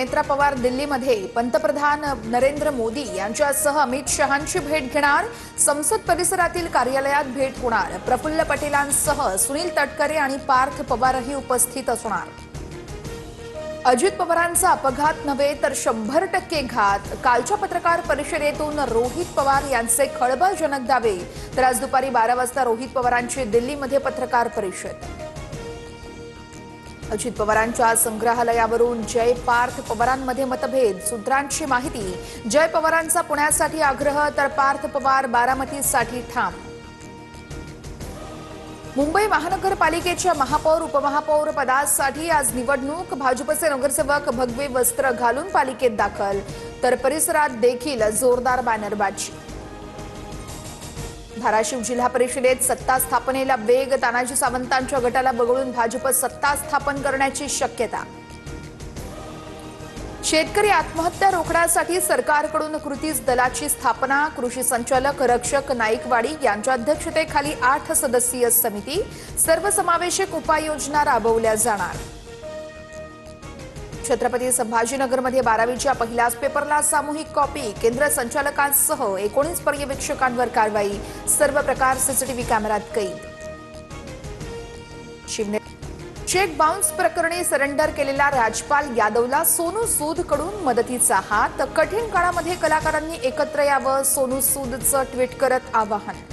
नेत्रा पवार दिल्लीमध्ये पंतप्रधान नरेंद्र मोदी यांच्यासह अमित शहांची भेट घेणार। संसद परिसरातील कार्यालयात भेट होणार। प्रफुल्ल पटेलांसह सुनील तटकरे आणि पार्थ पवारही उपस्थित असणार। अजित पवारांचा अपघात नव्हे तर 100% घात। कालच्या पत्रकार परिषदेतून रोहित पवार यांचे खळबळजनक दावे। तर आज दुपारी 12 वाजता रोहित पवारांची दिल्लीमध्ये पत्रकार परिषद। अजित पवारांच्या संग्रहालयावरून जय पार्थ पवारांमध्ये मतभेद। सूत्रांची माहिती, जय पवारांचा पुण्यासाठी आग्रह तर पार्थ पवार बारामतीसाठी ठाम। मुंबई महानगरपालिकेच्या महापौर उपमहापौर पदासाठी आज निवडणूक। भाजपचे नगरसेवक भगवे वस्त्र घालून पालिकेत दाखल, तर परिसरात देखील जोरदार बॅनरबाजी। धाराशिव जिल्हा परिषदेत सत्ता स्थापनेला वेग। तानाजी सावंतांच्या गटाला वगळून भाजप सत्ता स्थापन करण्याची शक्यता। शेतकरी आत्महत्या रोखण्यासाठी सरकारकडून कृतीच दलाची स्थापना। कृषी संचालक रक्षक नाईकवाडी यांच्या अध्यक्षतेखाली 8 सदस्यीय समिती। सर्वसमावेशक उपाययोजना राबवल्या जाणार। छत्रपती संभाजीनगरमध्ये 12वीच्या पहिल्याच पेपरला सामूहिक कॉपी। केंद्र संचालकांसह 19 पर्यवेक्षकांवर कारवाई। सर्व प्रकार सीसीटीव्ही कॅमेऱ्यात कैद। चेक बाउन्स प्रकरणी सरेंडर केलेल्या राजपाल यादवला सोनू सूदकडून मदतीचा हात। कठीण काळामध्ये कलाकारांनी एकत्र यावं, सोनू सूदचं ट्विट करत आवाहन।